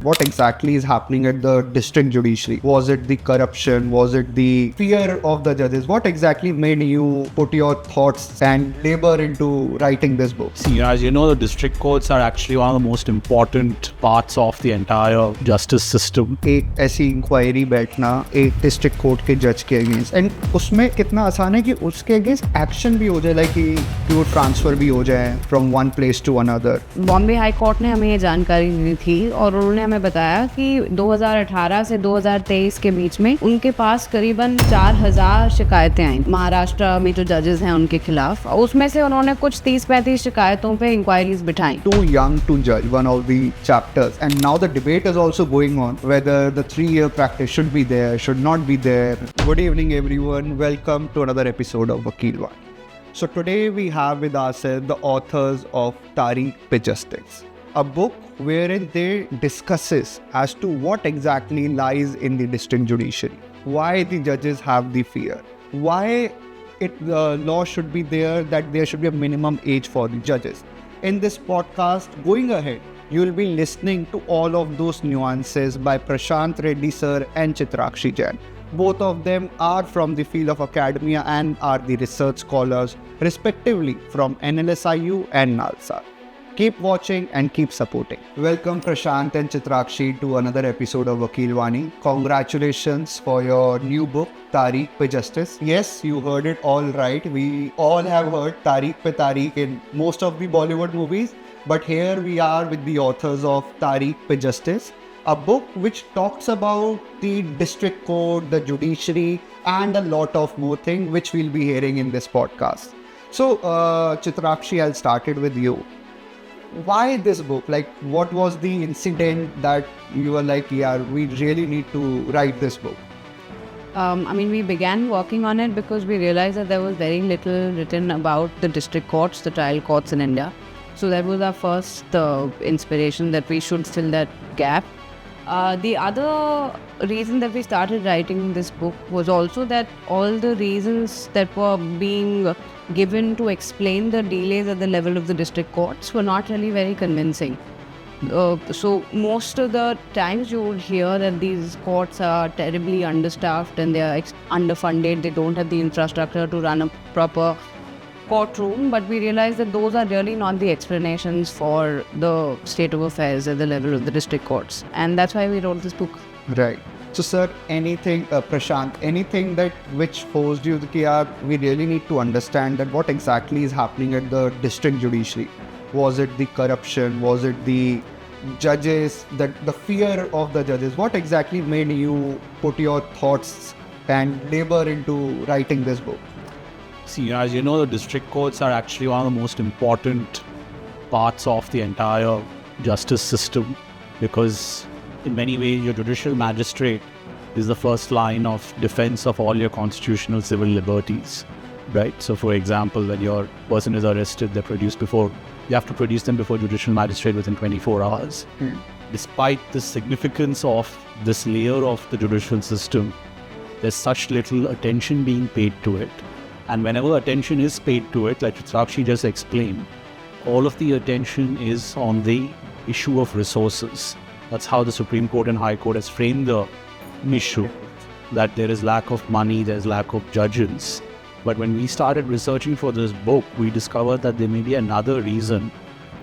what exactly is happening at the district judiciary. Was it the corruption? Was it the fear of the judges? What exactly made you put your thoughts and labor into writing this book? See, as you know, the district courts are actually one of the most important parts of the entire justice system. एक ऐसी inquiry बैठना एक district court के जज के against, and उसमें कितना आसान है कि उसके अगेंस्ट एक्शन भी हो जाए, लाइक कि वो ट्रांसफर भी हो जाए from one place to another. Bombay high court ने हमें ये जानकारी दी थी और उन्होंने हमें बताया कि 2018 से 2023 के बीच में उनके पास करीबन 4000 शिकायतें आई महाराष्ट्र में जो जजेस हैं उनके खिलाफ। उसमें से उन्होंने कुछ 30-35 शिकायतों पे इंक्वायरीज बिठाई। Too young to judge, one of the chapters, and now the debate is also going on whether the 3-year practice should be there, should not be there. Good evening everyone, welcome to another episode of Vakil Vaani. So today we have with ourselves the authors of Tareekh Pe Justice, a book wherein they discusses as to what exactly lies in the district judiciary, why the judges have the fear, why the law should be there that there should be a minimum age for the judges. In this podcast, going ahead, you will be listening to all of those nuances by Prashant Reddy sir and Chitrakshi Jain. Both of them are from the field of academia and are the research scholars, respectively, from NLSIU and NALSA. Keep watching and keep supporting. Welcome Prashant and Chitrakshi to another episode of Vakil Vaani. Congratulations for your new book, Tareekh Pe Justice. Yes, you heard it all right. We all have heard Tareekh Pe Tareekh in most of the Bollywood movies. But here we are with the authors of Tareekh Pe Justice, a book which talks about the district court, the judiciary, and a lot of more things which we'll be hearing in this podcast. So, Chitrakshi, I'll start it with you. Why this book? Like, what was the incident that you were like, yeah, we really need to write this book? We began working on it because we realized that there was very little written about the district courts, the trial courts in India. So that was our first inspiration that we should fill that gap. The other reason that we started writing this book was also that all the reasons that were being given to explain the delays at the level of the district courts were not really very convincing. So most of the times you would hear that these courts are terribly understaffed and they are underfunded, they don't have the infrastructure to run a proper courtroom, but we realized that those are really not the explanations for the state of affairs at the level of the district courts, and that's why we wrote this book. Right. So sir, anything, Prashant, anything that which forced you that we really need to understand that what exactly is happening at the district judiciary? Was it the corruption? Was it the judges, the fear of the judges? What exactly made you put your thoughts and labor into writing this book? See, as you know, the district courts are actually one of the most important parts of the entire justice system because in many ways your judicial magistrate is the first line of defense of all your constitutional civil liberties, right? So for example, when your person is arrested, you have to produce them before judicial magistrate within 24 hours. Despite the significance of this layer of the judicial system, there's such little attention being paid to it. And whenever attention is paid to it, like Chitrakshi just explained, all of the attention is on the issue of resources. That's how the Supreme Court and High Court has framed the issue, that there is lack of money, there's lack of judges. But when we started researching for this book, we discovered that there may be another reason.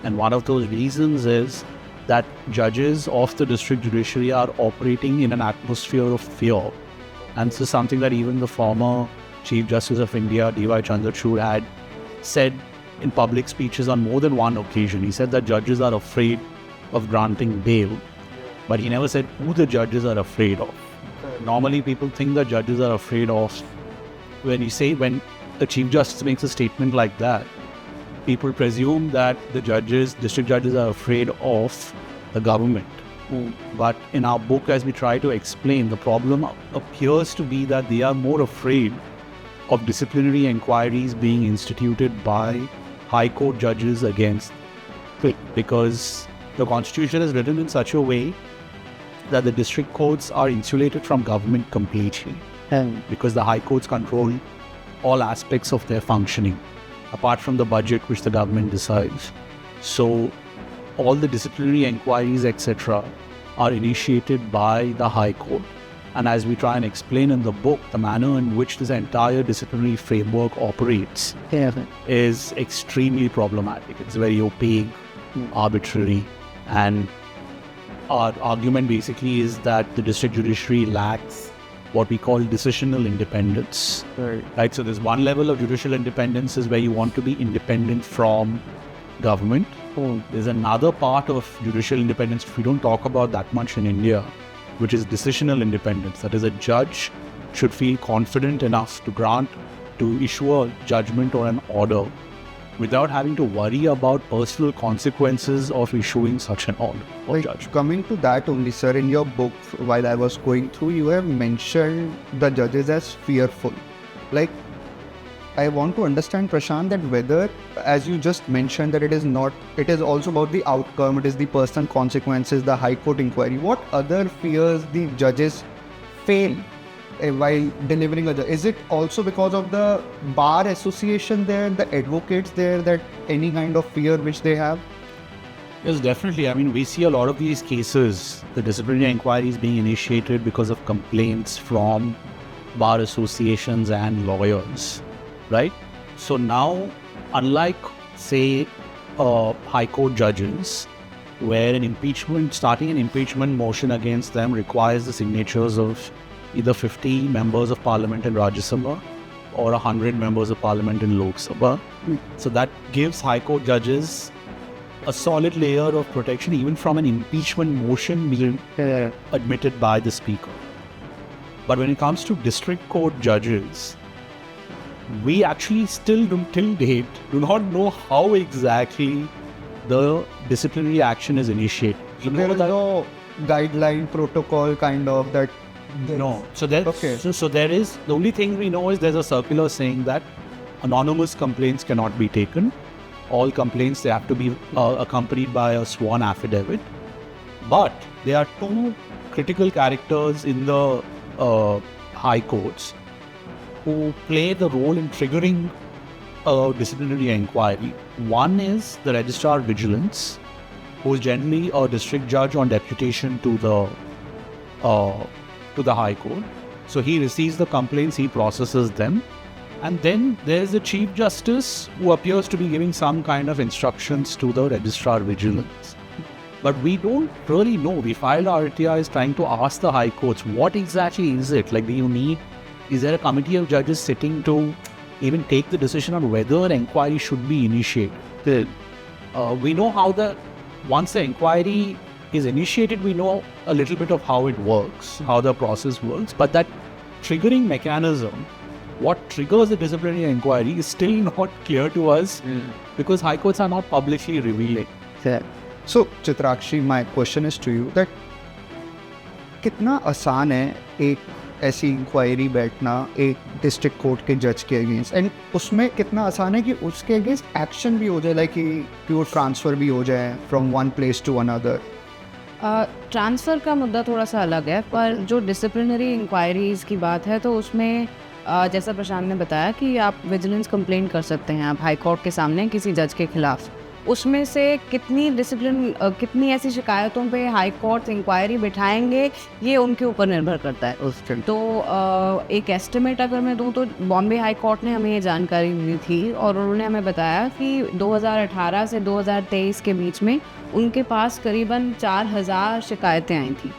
And one of those reasons is that judges of the district judiciary are operating in an atmosphere of fear. And this is something that even the former Chief Justice of India, D.Y. Chandrachud, had said in public speeches on more than one occasion. He said that judges are afraid of granting bail, but he never said who the judges are afraid of. Normally people think that judges are afraid of, when the Chief Justice makes a statement like that, people presume that the district judges are afraid of the government. But in our book, as we try to explain, the problem appears to be that they are more afraid of disciplinary inquiries being instituted by High Court judges against it, because the Constitution is written in such a way that the district courts are insulated from government completely, because the High Courts control all aspects of their functioning, apart from the budget which the government decides. So all the disciplinary inquiries, etc., are initiated by the High Court. And as we try and explain in the book, the manner in which this entire disciplinary framework operates is extremely problematic. It's very opaque, arbitrary, and our argument basically is that the district judiciary lacks what we call decisional independence. Right? So there's one level of judicial independence is where you want to be independent from government. There's another part of judicial independence we don't talk about that much in India, which is decisional independence. That is, a judge should feel confident enough to issue a judgment or an order without having to worry about personal consequences of issuing such an order or judgment. Coming to that only, sir, in your book, while I was going through, you have mentioned the judges as fearful. Like, I want to understand, Prashant, that whether, as you just mentioned, that it is also about the outcome, it is the personal consequences, the High Court inquiry. What other fears the judges fail while delivering a judgment? Is it also because of the bar association there, the advocates there, that any kind of fear which they have? Yes, definitely. I mean, we see a lot of these cases, the disciplinary inquiries being initiated because of complaints from bar associations and lawyers. Right? So now, unlike, say, High Court judges, where starting an impeachment motion against them requires the signatures of either 50 members of parliament in Rajya Sabha or 100 members of parliament in Lok Sabha. So that gives High Court judges a solid layer of protection even from an impeachment motion being admitted by the speaker. But when it comes to district court judges, we actually still till date do not know how exactly the disciplinary action is initiated. There is no guideline protocol kind of that. No. So there is, the only thing we know is there's a circular saying that anonymous complaints cannot be taken. All complaints, they have to be accompanied by a sworn affidavit. But there are two critical characters in the high courts who play the role in triggering a disciplinary inquiry. One is the Registrar Vigilance, who is generally a district judge on deputation to the High Court. So he receives the complaints, he processes them. And then there's the Chief Justice, who appears to be giving some kind of instructions to the Registrar Vigilance. But we don't really know. We filed our RTIs trying to ask the High Courts, what exactly is it? Like, is there a committee of judges sitting to even take the decision on whether an inquiry should be initiated? We know once the inquiry is initiated, we know a little bit of how it works, how the process works. But that triggering mechanism, what triggers the disciplinary inquiry, is still not clear to us because High Courts are not publicly revealing. So, Chitrakshi, my question is to you that कितना आसान है एक ऐसी inquiry बैठना एक district court के जज के अगेंस्ट, एंड उसमें कितना आसान है कि उसके अगेंस्ट एक्शन भी हो जाए, लाइक कि प्योर ट्रांसफ़र भी हो जाए from one place to another? Transfer का मुद्दा थोड़ा सा अलग है, पर जो डिसिप्लिनरी इंक्वायरीज़ की बात है तो उसमें जैसा प्रशांत ने बताया कि आप विजिलेंस कंप्लेंट कर सकते हैं आप हाई कोर्ट के सामने किसी जज के खिलाफ। उसमें से कितनी ऐसी शिकायतों पे हाई कोर्ट इंक्वायरी बिठाएंगे, ये उनके ऊपर निर्भर करता है। तो एक एस्टिमेट अगर मैं दूं तो बॉम्बे हाई कोर्ट ने हमें ये जानकारी दी थी और उन्होंने हमें बताया कि 2018 से 2023 के बीच में उनके पास करीबन 4000 शिकायतें आई थी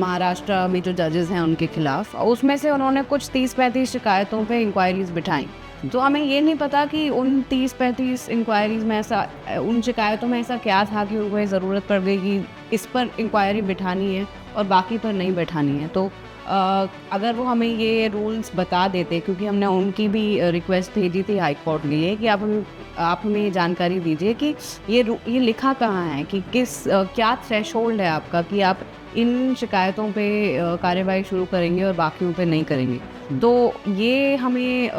महाराष्ट्र में जो जजेस हैं उनके खिलाफ। उसमें से उन्होंने कुछ 30-35 शिकायतों पे इंक्वायरीज बिठाई। तो हमें ये नहीं पता कि उन 30-35 इंक्वायरीज में उन शिकायतों में ऐसा क्या था कि उनको ये ज़रूरत पड़ गई कि इस पर इंक्वायरी बिठानी है और बाकी पर नहीं बिठानी है। तो अगर वो हमें ये रूल्स बता देते, क्योंकि हमने उनकी भी रिक्वेस्ट भेजी थी हाई कोर्ट के लिए कि आप हमें ये जानकारी दीजिए कि ये लिखा कहाँ है कि क्या थ्रेशोल्ड है आपका कि आप इन शिकायतों पे कार्रवाई शुरू करेंगे और बाकियों पे नहीं करेंगे। तो ये हमें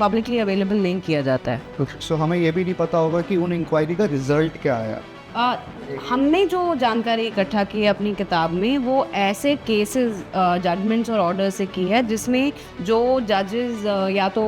पब्लिकली अवेलेबल नहीं किया जाता है। सो हमें ये भी नहीं पता होगा कि उन इंक्वायरी का रिजल्ट क्या आया। हमने जो जानकारी इकट्ठा की है अपनी किताब में, वो ऐसे केसेस, जजमेंट्स और ऑर्डर से की है जिसमें जो जजेस या तो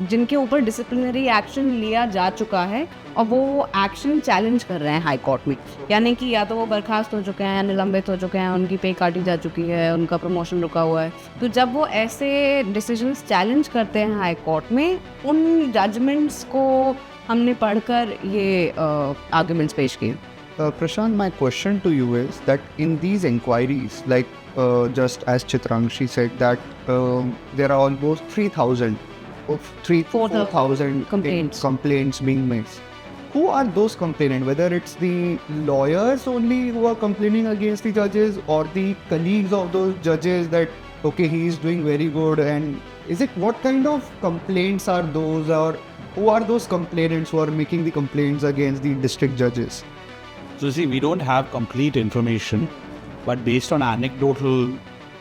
जिनके ऊपर डिसिप्लिनरी एक्शन लिया जा चुका है और वो एक्शन चैलेंज कर रहे हैं हाई कोर्ट में, यानी कि या तो वो बर्खास्त हो चुके हैं, निलंबित हो चुके हैं, उनकी पे काटी जा चुकी है, उनका प्रमोशन रुका हुआ है। तो जब वो ऐसे डिसीजंस चैलेंज करते हैं हाई कोर्ट में, उन जजमेंट्स को हमने पढ़कर ये आर्गुमेंट्स पेश किए। Prashant, my question to you is that in these inquiries, like just as Chitrakshi said, that there are almost 3,000 of 4,000 complaints being made. Who are those complainants? Whether it's the lawyers only who are complaining against the judges, or the colleagues of those judges that okay, he is doing very good, and is it, what kind of complaints are those, or who are those complainants who are making the complaints against the district judges? So see, we don't have complete information, but based on anecdotal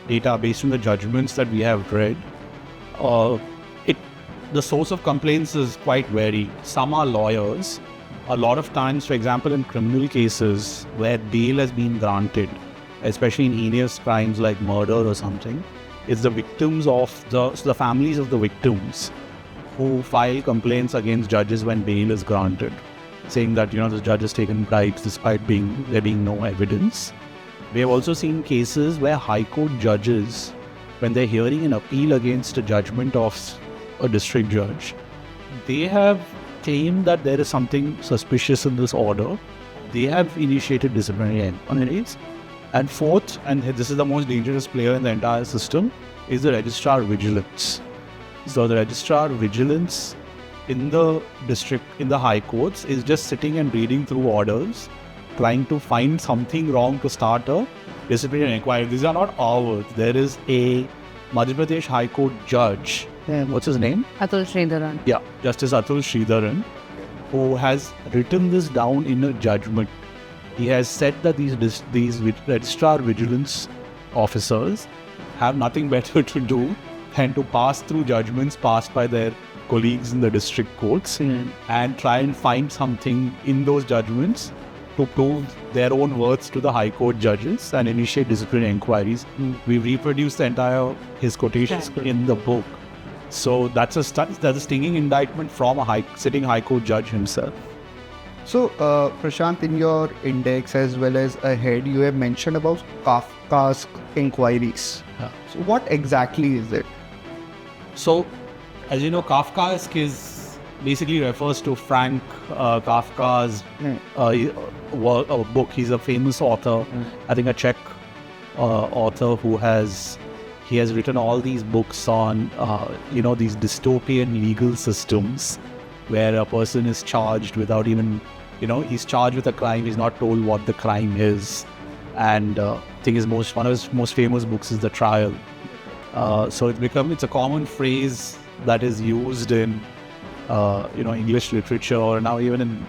data, based on the judgments that we have read, the source of complaints is quite varied. Some are lawyers. A lot of times, for example, in criminal cases where bail has been granted, especially in heinous crimes like murder or something, it's the victims of the families of the victims who file complaints against judges when bail is granted, saying that, the judge has taken bribes despite there being no evidence. We have also seen cases where high court judges, when they're hearing an appeal against a judgment of a district judge, they have claimed that there is something suspicious in this order. They have initiated disciplinary inquiries. And fourth, and this is the most dangerous player in the entire system, is the registrar vigilance. So the registrar vigilance in the district, in the high courts, is just sitting and reading through orders, trying to find something wrong to start a disciplinary inquiry. These are not our words. There is a Madhya Pradesh High Court judge. What's his name? Atul Sridharan. Yeah, Justice Atul Sridharan, who has written this down in a judgment. He has said that these registrar vigilance officers have nothing better to do than to pass through judgments passed by their colleagues in the district courts and try and find something in those judgments to prove their own worth to the high court judges and initiate disciplinary inquiries. We reproduced the entire his quotations in the book. So that's a stinging indictment from a sitting high court judge himself. So, Prashant, in your index as well as ahead, you have mentioned about Kafkaesque inquiries. So, what exactly is it? So, as you know, Kafkaesque basically refers to Frank Kafka's book. He's a famous author, I think a Czech author who has written all these books on, these dystopian legal systems where a person is charged without even, he's charged with a crime, he's not told what the crime is. And I think one of his most famous books is The Trial. So it's a common phrase that is used in, English literature, or now even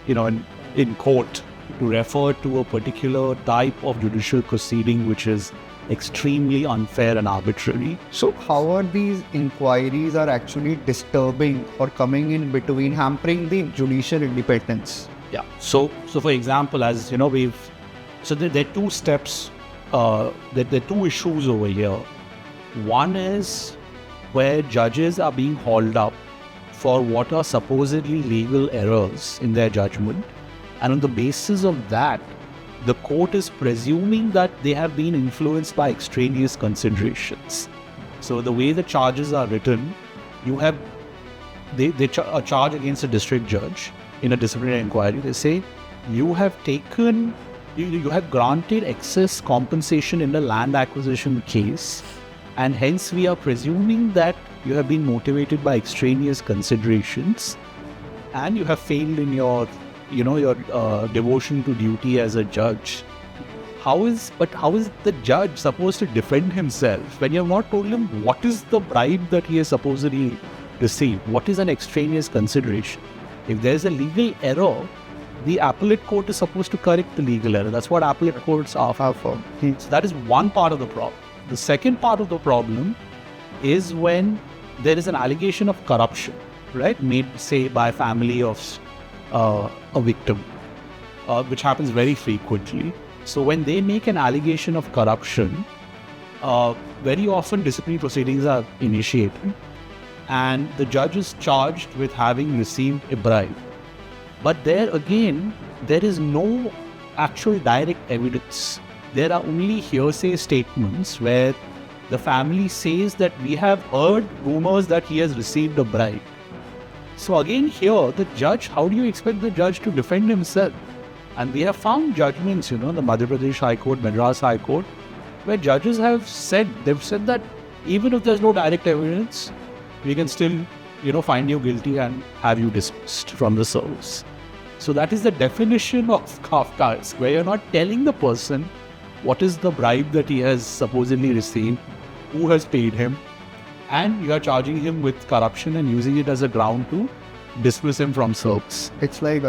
in court, to refer to a particular type of judicial proceeding which is extremely unfair and arbitrary. So how are these inquiries are actually disturbing or coming in between, hampering the judicial independence? Yeah. So for example, as you know, there are two steps, there are two issues over here. One is where judges are being hauled up for what are supposedly legal errors in their judgment, and on the basis of that, the court is presuming that they have been influenced by extraneous considerations. So the way the charges are written, you have a charge against a district judge in a disciplinary inquiry. They say you have granted excess compensation in a land acquisition case, and hence we are presuming that you have been motivated by extraneous considerations, and you have failed in your devotion to duty as a judge. How is the judge supposed to defend himself when you have not told him what is the bribe that he has supposedly received? What is an extraneous consideration? If there is a legal error, the appellate court is supposed to correct the legal error. That's what appellate courts are for. So that is one part of the problem. The second part of the problem is when there is an allegation of corruption, right, made, say, by a family of a victim. which happens very frequently. So when they make an allegation of corruption, very often disciplinary proceedings are initiated and the judge is charged with having received a bribe. But there again, there is no actual direct evidence. There are only hearsay statements where the family says that we have heard rumors that he has received a bribe. So again here, the judge, how do you expect the judge to defend himself? And we have found judgments, the Madhya Pradesh High Court, Madras High Court, where judges have said, that even if there's no direct evidence, we can still, find you guilty and have you dismissed from the service. So that is the definition of Kafkaesque, where you're not telling the person what is the bribe that he has supposedly received, who has paid him, and you are charging him with corruption and using it as a ground to dismiss him from service. It's like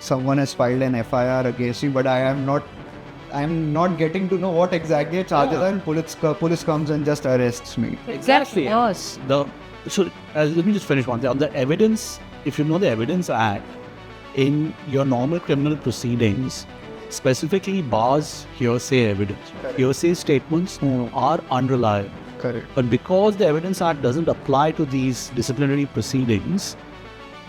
someone has filed an FIR against you, but I am not getting to know what exactly charges are, and police comes and just arrests me. Exactly. Yes. Let me just finish one thing. On the evidence, if you know the Evidence Act, in your normal criminal proceedings, specifically bars hearsay evidence. Correct. Hearsay statements are unreliable. Correct. But because the Evidence Act doesn't apply to these disciplinary proceedings,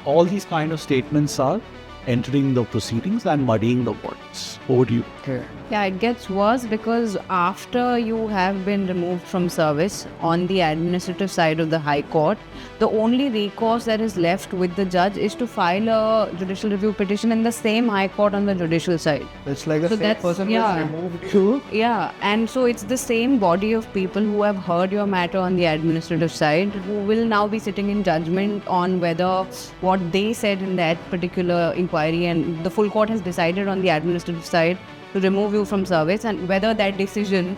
all these kind of statements are entering the proceedings and muddying the waters. Over to you. Okay. Yeah, it gets worse because after you have been removed from service on the administrative side of the High Court, the only recourse that is left with the judge is to file a judicial review petition in the same High Court on the judicial side. It's like the So same that's- person yeah. has removed you. Yeah, and so it's the same body of people who have heard your matter on the administrative side who will now be sitting in judgment on whether what they said in that particular inquiry, and the full court has decided on the administrative side to remove you from service, and whether that decision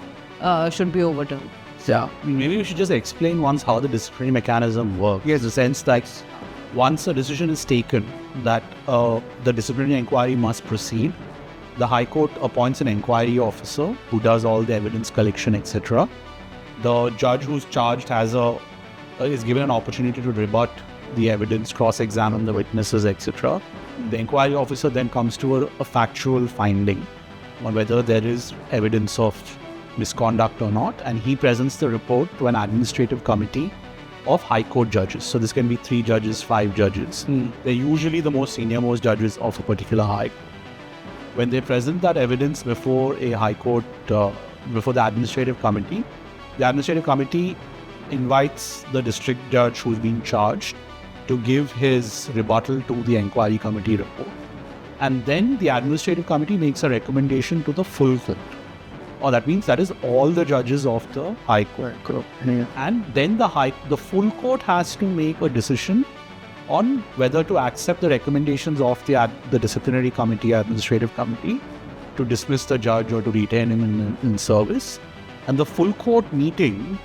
should be overturned. Yeah. Maybe we should just explain once how the disciplinary mechanism works. Yes. In the sense that once a decision is taken that the disciplinary inquiry must proceed, the High Court appoints an inquiry officer who does all the evidence collection, etc. The judge who's charged is given an opportunity to rebut the evidence, cross-examine the witnesses, etc. The inquiry officer then comes to a factual finding on whether there is evidence of misconduct or not, and he presents the report to an administrative committee of High Court judges. So this can be 3 judges, 5 judges. They're usually the most senior-most judges of a particular High Court. When they present that evidence before a High Court, before the administrative committee invites the district judge who's being charged to give his rebuttal to the inquiry committee report. And then the administrative committee makes a recommendation to the full court. Or that means that is all the judges of the High Court. Yeah. And then the full court has to make a decision on whether to accept the recommendations of the disciplinary committee, administrative committee, to dismiss the judge or to retain him in service. And the full court meeting,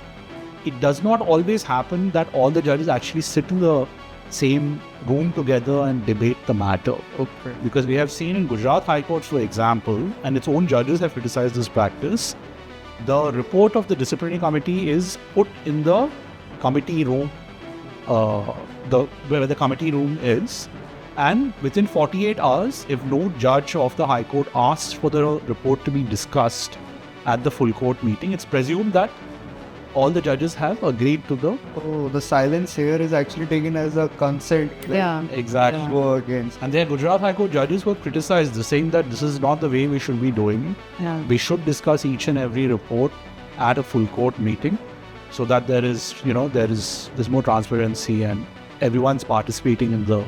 it does not always happen that all the judges actually sit in the same room together and debate the matter. Okay. Because we have seen in Gujarat High Court, for example, and its own judges have criticized this practice, the report of the disciplinary committee is put in the committee room, where the committee room is, and within 48 hours, if no judge of the High Court asks for the report to be discussed at the full court meeting, it's presumed that all the judges have agreed to the... Oh, the silence here is actually taken as a consent. Yeah. Exactly. Yeah. Go against. And there are Gujarat High Court judges who have criticized this, saying that this is not the way we should be doing it. Yeah. We should discuss each and every report at a full court meeting, so that there's more transparency and everyone's participating in the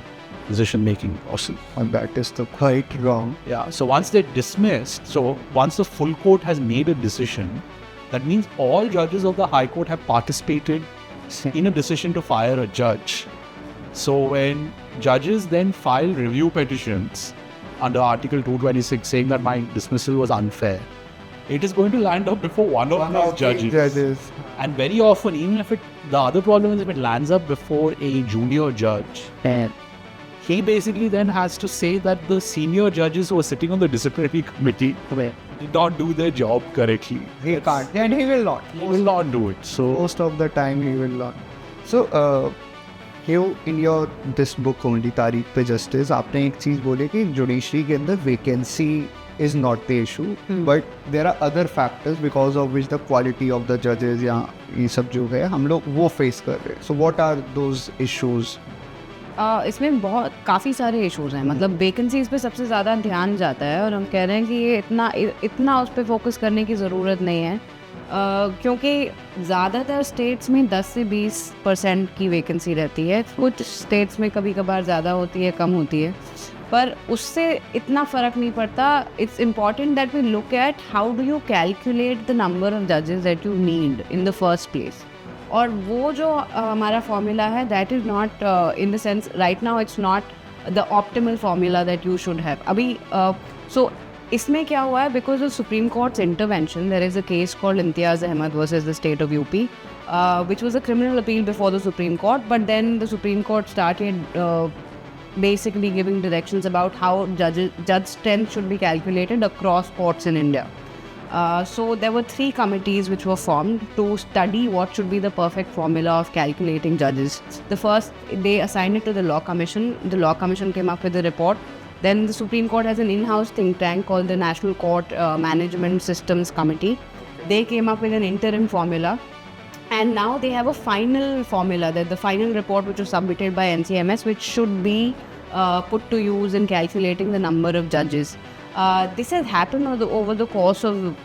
decision-making process. And that is quite wrong. Yeah. So once they're dismissed, once the full court has made a decision, that means all judges of the High Court have participated in a decision to fire a judge. So when judges then file review petitions under Article 226 saying that my dismissal was unfair, it is going to land up before one of those judges. And very often, even if the other problem is if it lands up before a junior judge, he basically then has to say that the senior judges who are sitting on the disciplinary committee did not do their job correctly. He can't, and he will not. He will not do it. So Most of the time he will not. So in your this book only, Tareekh Pe Justice, आपने एक चीज़ बोले कि judiciary के अंदर vacancy is not the issue, but there are other factors because of which the quality of the judges या ये सब जो है हम लोग वो face कर रहे हैं. So what are those issues? इसमें काफ़ी सारे इश्यूज हैं. मतलब वैकेंसीज पे सबसे ज़्यादा ध्यान जाता है और हम कह रहे हैं कि ये इतना उस पर फोकस करने की ज़रूरत नहीं है, क्योंकि ज़्यादातर स्टेट्स में 10 से 20% की वैकेंसी रहती है. कुछ स्टेट्स में कभी कभार ज़्यादा होती है, कम होती है, पर उससे इतना फ़र्क नहीं पड़ता. It's important that we look at how do you calculate the number of जजेस that you need in the first place. और वो जो हमारा फॉर्मूला है, that is not in the sense right now it's not the optimal formula that you should have अभी. सो इसमें क्या हुआ है, because of supreme court's intervention, there is a case called Imtiaz Ahmad versus the state of UP, which was a criminal appeal before the Supreme Court, but then the Supreme Court started basically giving directions about how judge strength should be calculated across courts in India. So there were 3 committees which were formed to study what should be the perfect formula of calculating judges. The first, they assigned it to the Law Commission. The Law Commission came up with a report. Then the Supreme Court has an in-house think tank called the National Court Management Systems Committee. They came up with an interim formula. And now they have a final formula, that the final report which was submitted by NCMS, which should be put to use in calculating the number of judges. This has happened over the course of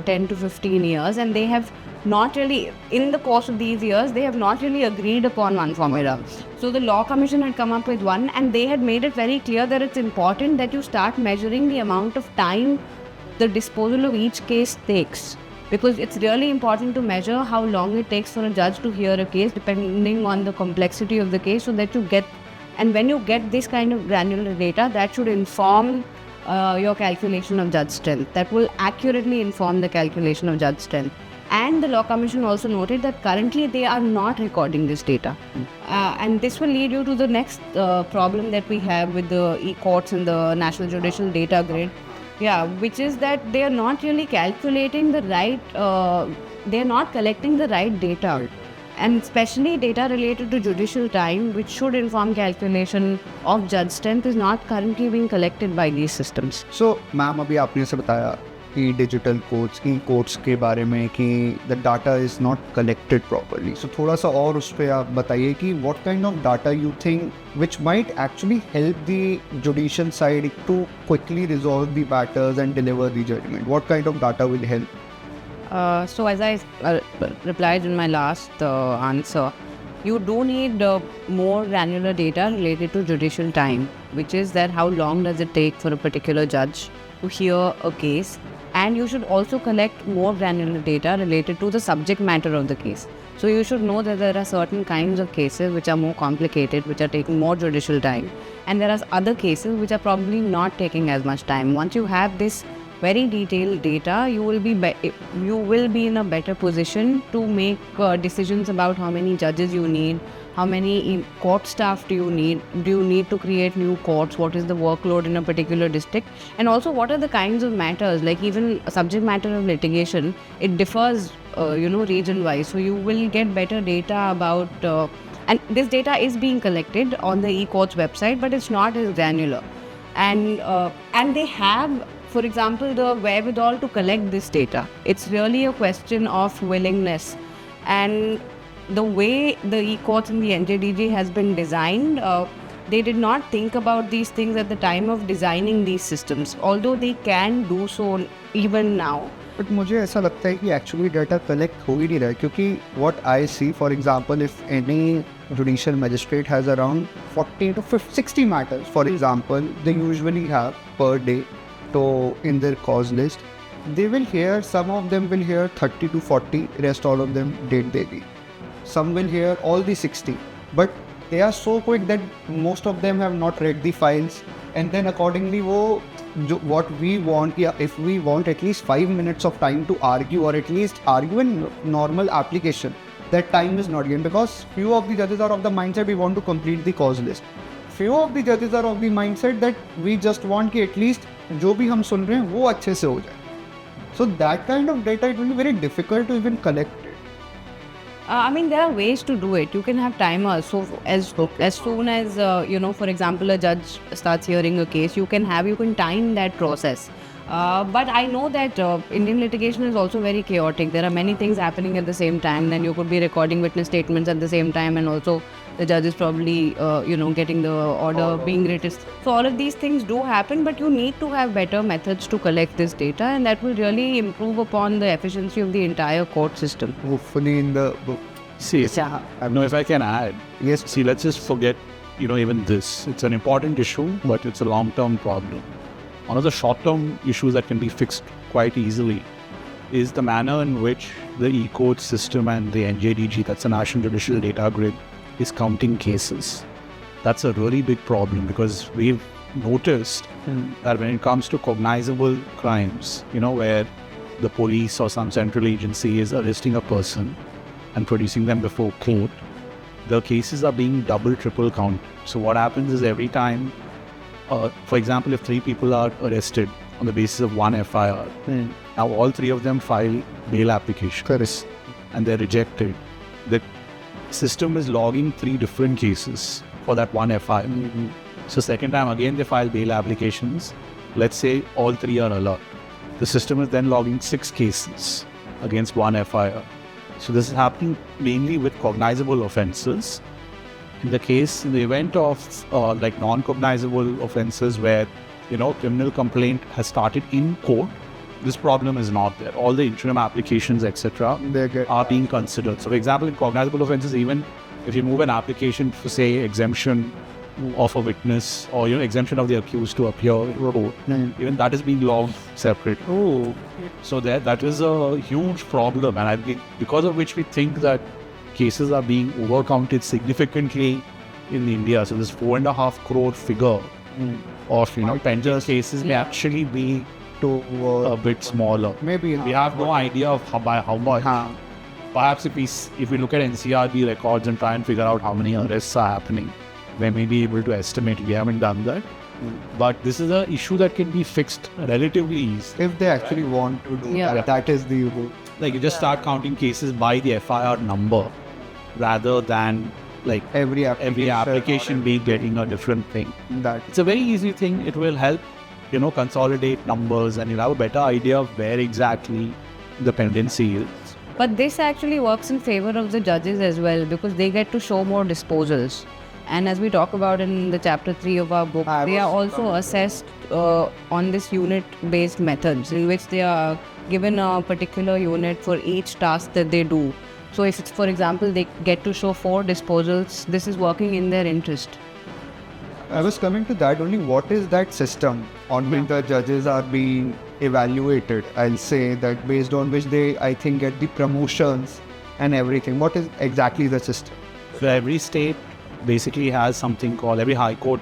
10 to 15 years, and they have not really, in the course of these years, they have not really agreed upon one formula. So the Law Commission had come up with one, and they had made it very clear that it's important that you start measuring the amount of time the disposal of each case takes. Because it's really important to measure how long it takes for a judge to hear a case depending on the complexity of the case, so that you get, and when you get this kind of granular data, that should inform your calculation of judge strength. That will accurately inform the calculation of judge strength. And the Law Commission also noted that currently they are not recording this data. And this will lead you to the next problem that we have with the e-courts and the National Judicial Data Grid. Yeah, which is that they are not really calculating the right, they are not collecting the right data. And especially data related to judicial time, which should inform calculation of judge strength, is not currently being collected by these systems. So, ma'am, अभी आपने से बताया कि digital courts, ई courts के बारे में कि the data is not collected properly. So थोड़ा सा और उस पर आप बताइए कि what kind of data you think which might actually help the judicial side to quickly resolve the matters and deliver the judgment. What kind of data will help? So as I replied in my last answer, you do need more granular data related to judicial time, which is that how long does it take for a particular judge to hear a case, and you should also collect more granular data related to the subject matter of the case. So you should know that there are certain kinds of cases which are more complicated, which are taking more judicial time, and there are other cases which are probably not taking as much time. Once you have this very detailed data, you will be in a better position to make decisions about how many judges you need, how many court staff do you need to create new courts, what is the workload in a particular district, and also what are the kinds of matters, like even a subject matter of litigation, it differs region wise. So you will get better data about and this data is being collected on the e-courts website, but it's not as granular, and they have, for example, the wherewithal to collect this data. It's really a question of willingness. And the way the e-courts and the NJDG has been designed, they did not think about these things at the time of designing these systems, although they can do so even now. But मुझे ऐसा लगता है कि actually data collect हो ही नहीं रहा है, क्योंकि what I see, for example, if any judicial magistrate has around 40 to 60 matters, for example, they usually have per day. So in their cause list, they will hear, some of them will hear 30 to 40, rest all of them date daily. Some will hear all the 60, but they are so quick that most of them have not read the files, and then accordingly what we want, if we want at least 5 minutes of time to argue, or at least argue in normal application, that time is not given, because few of the judges are of the mindset we want to complete the cause list. Few of the judges are of the mindset that we just want कि at least जो भी हम सुन रहे हैं वो अच्छे से हो जाए. So that kind of data, it will be very difficult to even collect it. I mean, there are ways to do it. You can have timers. So as soon as for example, a judge starts hearing a case, you can time that process. But I know that Indian litigation is also very chaotic. There are many things happening at the same time. Then you could be recording witness statements at the same time, and also the judge is probably getting the order being written. So all of these things do happen, but you need to have better methods to collect this data, and that will really improve upon the efficiency of the entire court system. Hopefully in the book. See, if I can add. Yes. See, let's just forget, even this. It's an important issue, but it's a long-term problem. One of the short-term issues that can be fixed quite easily is the manner in which the e-court system and the NJDG, that's the National Judicial Data Grid, is counting cases. That's a really big problem because we've noticed that when it comes to cognizable crimes, where the police or some central agency is arresting a person and producing them before court, the cases are being double, triple counted. So what happens is every time, for example, if 3 people are arrested on the basis of 1 FIR, now all 3 of them file bail applications. Correct. And they're rejected. The system is logging 3 different cases for that 1 FIR. So second time again they file bail applications. Let's say all 3 are alert. The system is then logging 6 cases against 1 FIR. So this is happening mainly with cognizable offences. In the event of non-cognizable offences where criminal complaint has started in court, this problem is not there. All the interim applications, etc., are being considered. So, for example, in cognizable offences, even if you move an application for, say, exemption of a witness or exemption of the accused to appear in court, even that is being logged separately. So that is a huge problem, and because of which we think that cases are being overcounted significantly in India. So this 4.5 crore figure of pending cases may actually be a bit smaller. Maybe we have no idea of by how much. Perhaps if we look at NCRB records and try and figure out how many arrests are happening, we may be able to estimate. We haven't done that. But this is an issue that can be fixed relatively easily. If they actually want to do that, that is the rule. Like you just start counting cases by the FIR number rather than every application being getting a different thing. It's a very easy thing. It will help, consolidate numbers, and you'll have a better idea of where exactly the pendency is. But this actually works in favor of the judges as well, because they get to show more disposals. And as we talk about in the chapter 3 of our book, they are also assessed on this unit-based methods, in which they are given a particular unit for each task that they do. So if it's, for example, they get to show 4 disposals, this is working in their interest. I was coming to that only. What is that system on which the judges are being evaluated? I'll say that based on which they, I think, get the promotions and everything. What is exactly the system? So every state basically has something called, every high court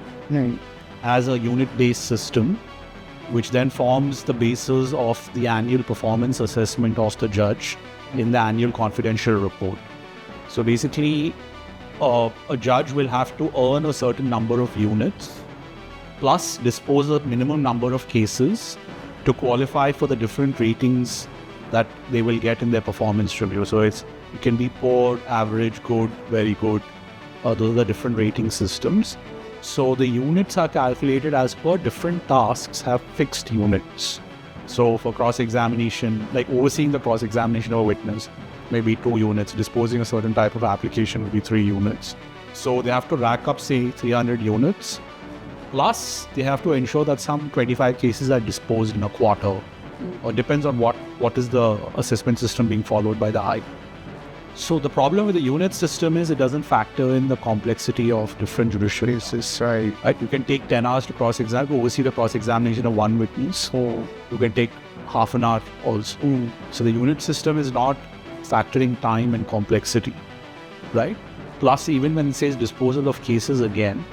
has a unit-based system, which then forms the basis of the annual performance assessment of the judge in the annual confidential report. So basically, a judge will have to earn a certain number of units plus dispose a minimum number of cases to qualify for the different ratings that they will get in their performance review. So it can be poor, average, good, very good. Those are the different rating systems. So the units are calculated as per different tasks have fixed units. So for cross-examination, like overseeing the cross-examination of a witness, maybe 2 units. Disposing a certain type of application will be 3 units. So they have to rack up, say, 300 units. Plus, they have to ensure that some 25 cases are disposed in a quarter. Or depends on what is the assessment system being followed by the high. So the problem with the unit system is it doesn't factor in the complexity of different judicial cases. Right. You can take 10 hours to cross-examine, oversee the cross-examination of 1 witness. You can take half an hour also. So the unit system is not factoring time and complexity, right? Plus, even when it says disposal of cases again,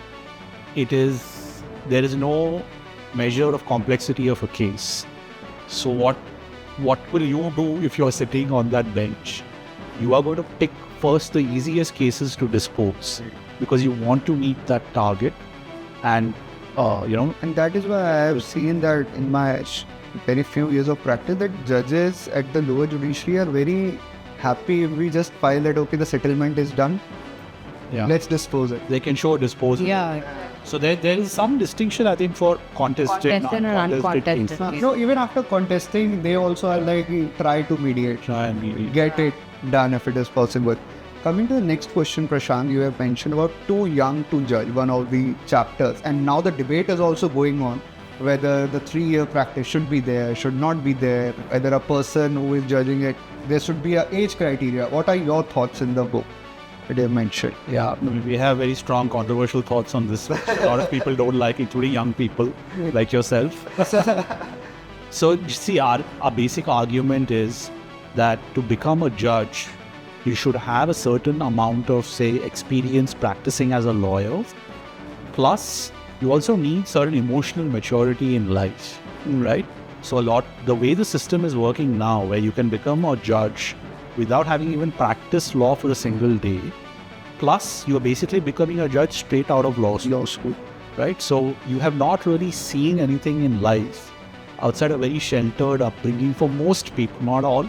there is no measure of complexity of a case. So what will you do if you're sitting on that bench? You are going to pick first the easiest cases to dispose because you want to meet that target, and And that is why I have seen that in my very few years of practice that judges at the lower judiciary are very happy if we just file that, okay, the settlement is done, let's dispose it. They can show disposal. Yeah. So there is some distinction, I think, for contested Contested and uncontested uncontested. cases. Even after contesting, they also are like, try to mediate. Try and mediate. Get it done if it is possible. Coming to the next question, Prashant, you have mentioned about too young to judge, one of the chapters. And now the debate is also going on whether the 3-year practice should be there, should not be there, whether a person who is judging it, there should be an age criteria. What are your thoughts in the book that you have mentioned? Yeah, we have very strong controversial thoughts on this. A lot of people don't like, including young people like yourself. So, you see, our basic argument is that to become a judge, you should have a certain amount of, say, experience practicing as a lawyer. Plus, you also need certain emotional maturity in life, right? So the way the system is working now, where you can become a judge without having even practiced law for a single day, plus you're basically becoming a judge straight out of law school, right? So you have not really seen anything in life outside a very sheltered upbringing for most people, not all.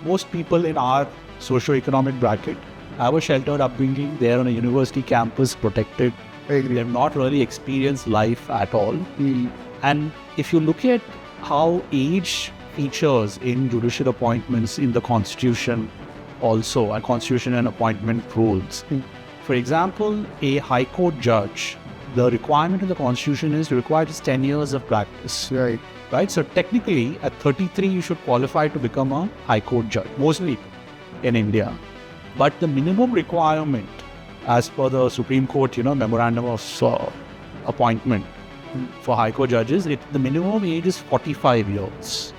Most people in our socio-economic bracket have a sheltered upbringing. They're on a university campus, protected. They have not really experienced life at all. And if you look at how age features in judicial appointments in the Constitution also, and Constitution and appointment rules. For example, a High Court judge, the requirement in the Constitution is required is 10 years of practice. Right? So technically, at 33, you should qualify to become a High Court judge, mostly in India. But the minimum requirement, as per the Supreme Court, memorandum of appointment for High Court judges, the minimum age is 45 years.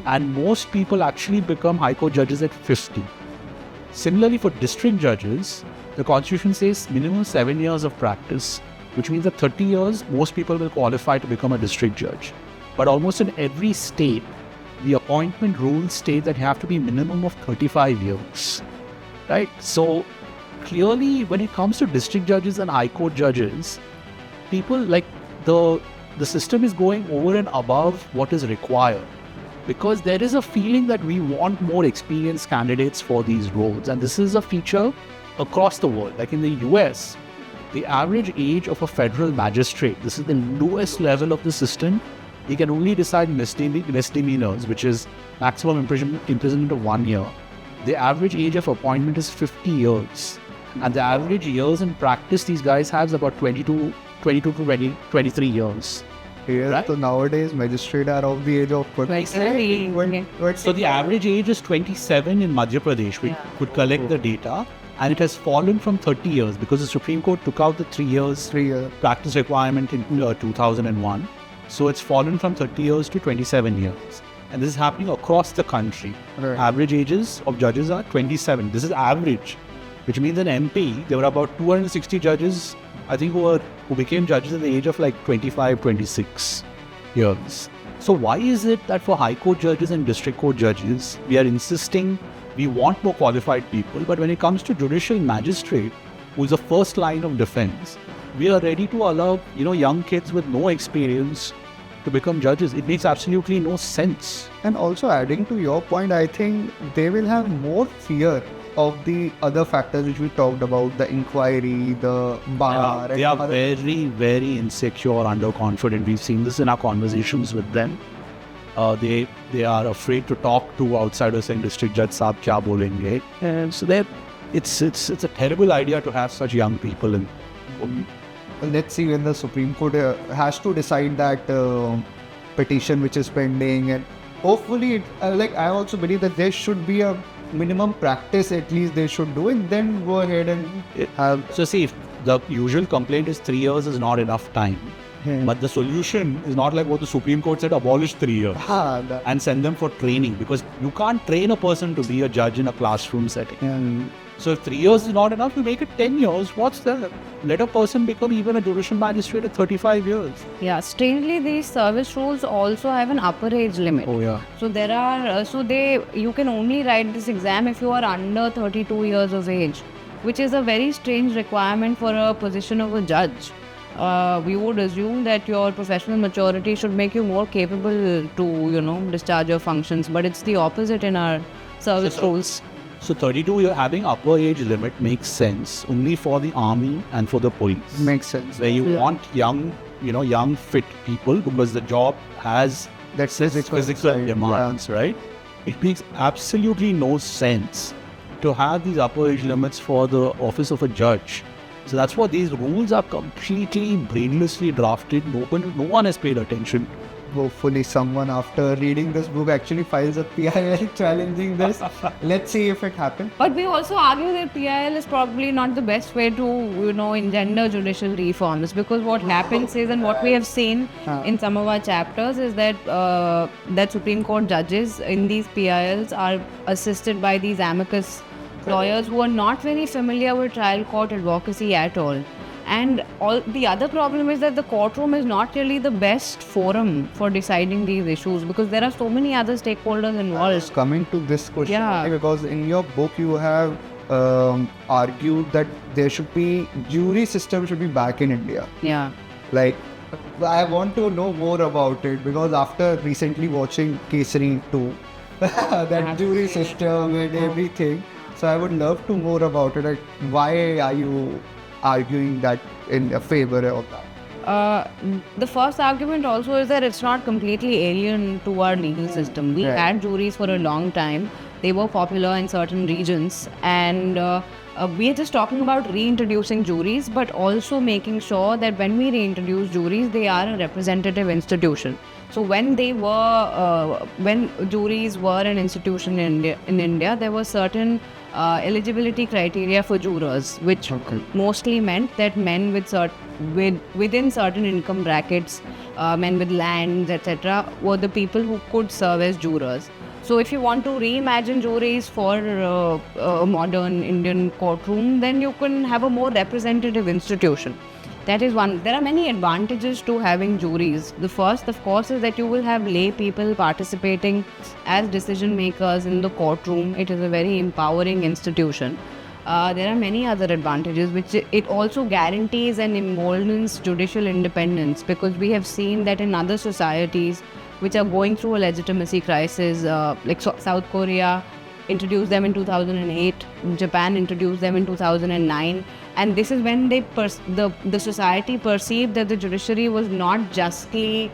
And most people actually become High Court judges at 50. Similarly, for district judges, the Constitution says minimum 7 years of practice, which means that 30 years, most people will qualify to become a district judge. But almost in every state, the appointment rules state that you have to be minimum of 35 years, right? So clearly, when it comes to district judges and High Court judges, people like the system is going over and above what is required, because there is a feeling that we want more experienced candidates for these roles. And this is a feature across the world. Like in the US, the average age of a federal magistrate, this is the lowest level of the system, he can only decide misdemeanors, which is maximum imprisonment of 1 year. The average age of appointment is 50 years. And the average years in practice these guys have is about 22 to 23 years. Right? So nowadays, magistrates are of the age of 27. So the average age is 27 in Madhya Pradesh. We could collect the data, and it has fallen from 30 years because the Supreme Court took out the 3 years practice requirement in 2001. So it's fallen from 30 years to 27 years. And this is happening across the country. Right. Average ages of judges are 27. This is average, which means in MP, there were about 260 judges, I think, who became judges at the age of like 25, 26 years. So why is it that for High Court judges and District Court judges, we are insisting we want more qualified people, but when it comes to judicial magistrate, who's the first line of defense, we are ready to allow, young kids with no experience to become judges? It makes absolutely no sense. And also adding to your point, I think they will have more fear of the other factors which we talked about, the inquiry, the bar. They are very, very insecure, underconfident. We've seen this in our conversations with them. They are afraid to talk to outsiders saying, District Judge Saab kya bolenge? And so it's a terrible idea to have such young people in. Let's see when the Supreme Court has to decide that petition which is pending, and hopefully, I also believe that there should be a minimum practice at least they should do, and then go ahead and have. So see, if the usual complaint is 3 years is not enough time. But the solution is not like what the Supreme Court said, abolish 3 years and send them for training, because you can't train a person to be a judge in a classroom setting. So if 3 years is not enough, you make it 10 years. What's that? Let a person become even a judicial magistrate at 35 years. Yeah, strangely, these service roles also have an upper age limit. Oh yeah. So there are, you can only write this exam if you are under 32 years of age, which is a very strange requirement for a position of a judge. We would assume that your professional maturity should make you more capable to, discharge your functions, but it's the opposite in our service roles. So 32, you're having upper age limit makes sense only for the army and for the police. Makes sense. Where you want young, young fit people because the job has That's physical demands, right? It makes absolutely no sense to have these upper age limits for the office of a judge. So that's what these rules are completely brainlessly drafted. No one has paid attention. Hopefully someone after reading this book actually files a PIL challenging this. Let's see if it happens. But we also argue that PIL is probably not the best way to, engender judicial reforms, because what happens is, and what we have seen in some of our chapters is that that Supreme Court judges in these PILs are assisted by these amicus lawyers who are not very familiar with trial court advocacy at all. And the other problem is that the courtroom is not really the best forum for deciding these issues, because there are so many other stakeholders involved. Coming to this question, Yeah. because in your book you have argued that there should be jury system should be back in India. Yeah. Like, I want to know more about it, because after recently watching Kesari 2, that jury system and everything, so I would love to more about it. Like, why are you arguing that in favor of that? The first argument also is that it's not completely alien to our legal system. We Right. had juries for a long time. They were popular in certain regions, and we are just talking about reintroducing juries, but also making sure that when we reintroduce juries, they are a representative institution. So when juries were an institution in India, there were certain eligibility criteria for jurors, which mostly meant that men within certain income brackets, men with lands, etc., were the people who could serve as jurors. So if you want to reimagine juries for a modern Indian courtroom, then you can have a more representative institution. That is one. There are many advantages to having juries. The first, of course, is that you will have lay people participating as decision makers in the courtroom. It is a very empowering institution. There are many other advantages, which it also guarantees and emboldens judicial independence, because we have seen that in other societies which are going through a legitimacy crisis, like South Korea introduced them in 2008, Japan introduced them in 2009, and this is when the society perceived that the judiciary was not justly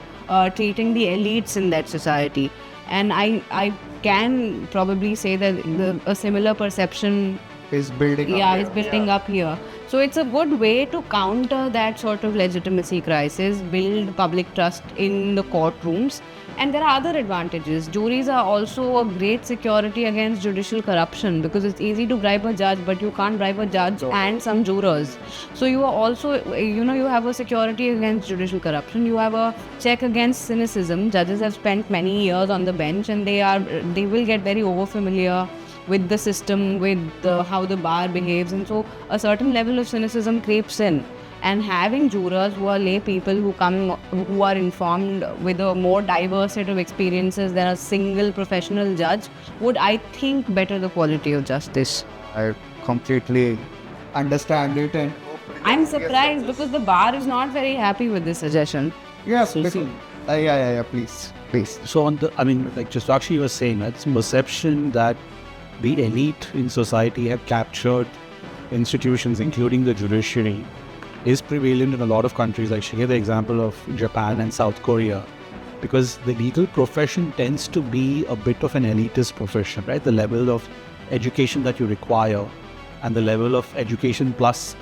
treating the elites in that society. And I can probably say that a similar perception Is building up. is building up here. So it's a good way to counter that sort of legitimacy crisis, build public trust in the courtrooms. And there are other advantages. Juries are also a great security against judicial corruption, because it's easy to bribe a judge, but you can't bribe a judge and some jurors. So you are also, you have a security against judicial corruption. You have a check against cynicism. Judges have spent many years on the bench, and they will get very overfamiliar with the system, with how the bar behaves, and so a certain level of cynicism creeps in. And having jurors who are lay people who are informed with a more diverse set of experiences than a single professional judge would, I think, better the quality of justice. I completely understand it, and I'm surprised because the bar is not very happy with this suggestion. yes, So because, see- yeah, please. So like Chitrakshi was saying, it's perception that the elite in society have captured institutions, including the judiciary, is prevalent in a lot of countries. I share the example of Japan and South Korea, because the legal profession tends to be a bit of an elitist profession, right? The level of education that you require and the level of education plus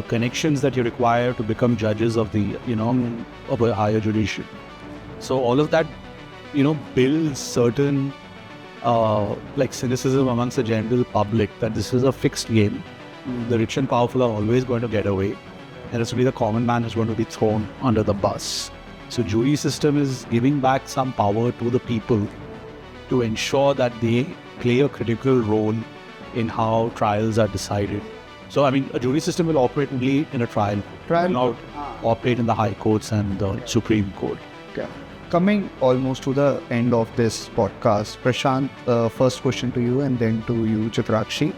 connections that you require to become judges of the, of a higher judiciary. So all of that, builds certain like cynicism amongst the general public that this is a fixed game. The rich and powerful are always going to get away, and it's only the common man who's going to be thrown under the bus. So jury system is giving back some power to the people to ensure that they play a critical role in how trials are decided. So a jury system will operate only in a trial. It will not operate in the high courts and the Supreme Court. Okay. Coming almost to the end of this podcast, Prashant, first question to you and then to you, Chitrakshi.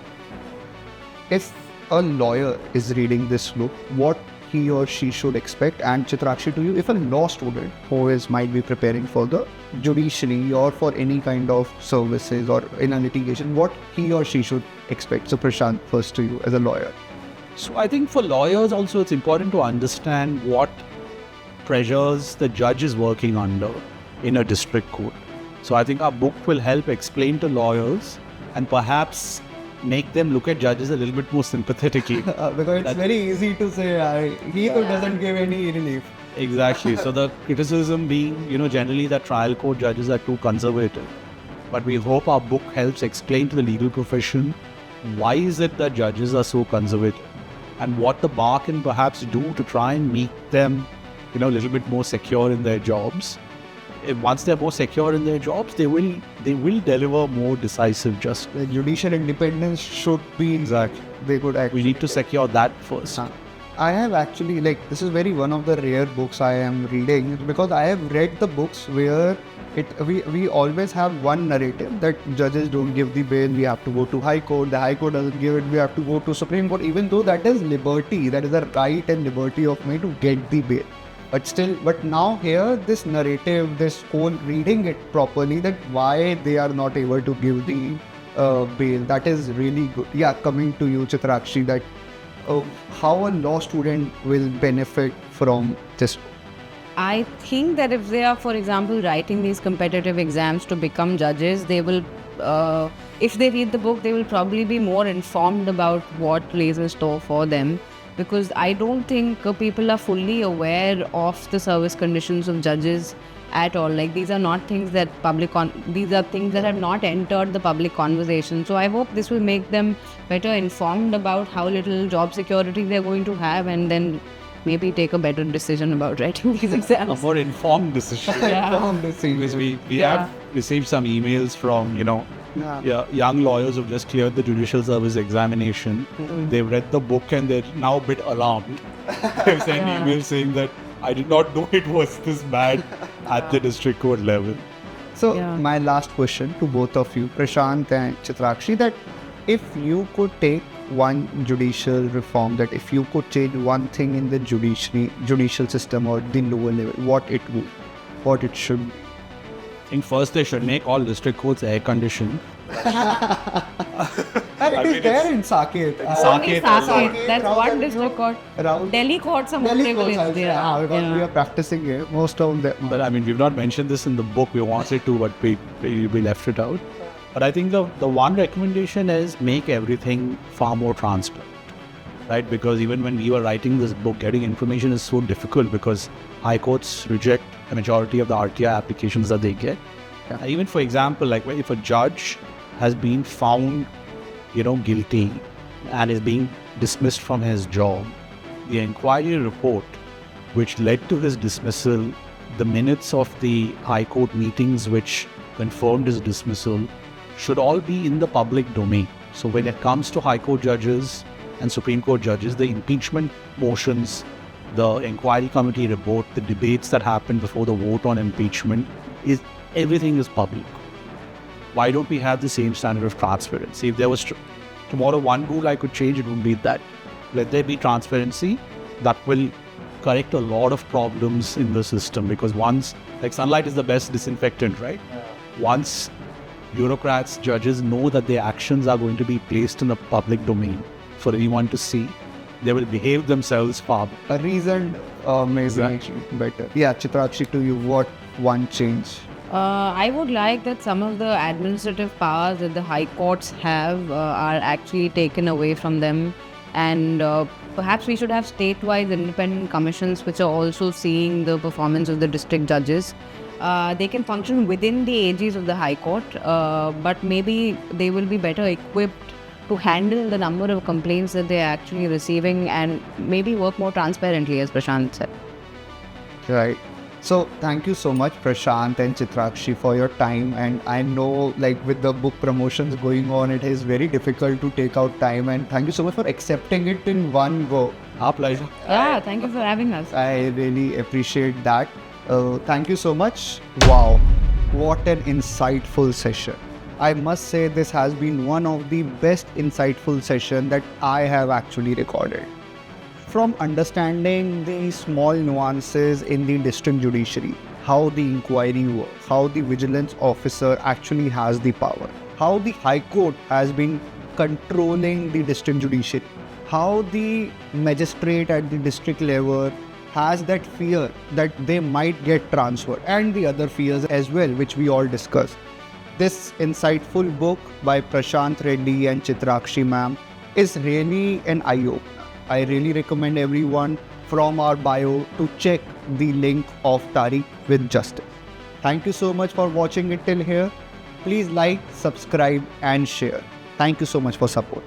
If a lawyer is reading this book, what he or she should expect? And Chitrakshi, to you, if a law student who might be preparing for the judiciary or for any kind of services or in a litigation, what he or she should expect? So Prashant, first to you as a lawyer. So I think for lawyers also it's important to understand what pressures the judge is working under in a district court. So I think our book will help explain to lawyers and perhaps make them look at judges a little bit more sympathetically. Because it's very easy to say, he who doesn't give any relief. Exactly. So the criticism being, generally that trial court judges are too conservative. But we hope our book helps explain to the legal profession why is it that judges are so conservative and what the bar can perhaps do to try and make them, a little bit more secure in their jobs. Once they're more secure in their jobs, they will deliver more decisive justice. The judicial independence should be Exactly. They could actually. We need to secure that first. I have actually, this is very one of the rare books I am reading, because I have read the books where we always have one narrative that judges don't give the bail, we have to go to High Court, the High Court doesn't give it, we have to go to Supreme Court, even though that is liberty, that is the right and liberty of me to get the bail. But now here, this narrative, this whole reading it properly, that why they are not able to give the bail, that is really good. Yeah, coming to you, Chitrakshi, that how a law student will benefit from this. I think that if they are, for example, writing these competitive exams to become judges, they will, if they read the book, they will probably be more informed about what lays in store for them. Because I don't think people are fully aware of the service conditions of judges at all. These are not things that these are things that have not entered the public conversation. So I hope this will make them better informed about how little job security they're going to have, and then maybe take a better decision about writing these exams. A more informed decision. Because we have received some emails from, young lawyers who've just cleared the judicial service examination. They've read the book and they're now a bit alarmed. They've sent emails saying that I did not know it was this bad at the district court level. So my last question to both of you, Prashant and Chitrakshi, that if you could take one judicial reform, that if you could change one thing in the judicial system or the lower level, what it should be? I think first they should make all district courts air conditioned. It is there in Saket. Saket. That's one district court. Delhi courts are more privileged. Because we are practicing it, most of them. But we've not mentioned this in the book. We wanted to, but we left it out. But I think the one recommendation is make everything far more transparent. Right? Because even when we were writing this book, getting information is so difficult because high courts reject a majority of the RTI applications that they get. Yeah. Even for example, if a judge has been found, guilty and is being dismissed from his job, the inquiry report which led to his dismissal, the minutes of the high court meetings which confirmed his dismissal should all be in the public domain. So when it comes to high court judges and Supreme Court judges, the impeachment motions, the inquiry committee report, the debates that happened before the vote on impeachment, everything is public. Why don't we have the same standard of transparency? If there was tomorrow one rule I could change, it would be that. Let there be transparency. That will correct a lot of problems in the system, because once, sunlight is the best disinfectant, right? Once bureaucrats, judges know that their actions are going to be placed in the public domain for anyone to see, they will behave themselves far better. A reasoned, amazing, better. Yeah, Chitrakshi, to you, what one change? I would like that some of the administrative powers that the high courts have are actually taken away from them, and perhaps we should have state-wise independent commissions which are also seeing the performance of the district judges. They can function within the aegis of the high court, but maybe they will be better equipped to handle the number of complaints that they're actually receiving and maybe work more transparently, as Prashant said. Right. So thank you so much, Prashant and Chitrakshi, for your time. And I know, with the book promotions going on, it is very difficult to take out time. And thank you so much for accepting it in one go. Our pleasure. Yeah, thank you for having us. I really appreciate that. Thank you so much. Wow, what an insightful session. I must say this has been one of the best insightful sessions that I have actually recorded. from understanding the small nuances in the district judiciary, how the inquiry works, how the vigilance officer actually has the power, how the High Court has been controlling the district judiciary, how the magistrate at the district level has that fear that they might get transferred, and the other fears as well, which we all discussed. This insightful book by Prashant Reddy and Chitrakshi ma'am is really an eye-opener. I really recommend everyone from our bio to check the link of Tareekh Pe Justice. Thank you so much for watching it till here. Please like, subscribe and share. Thank you so much for support.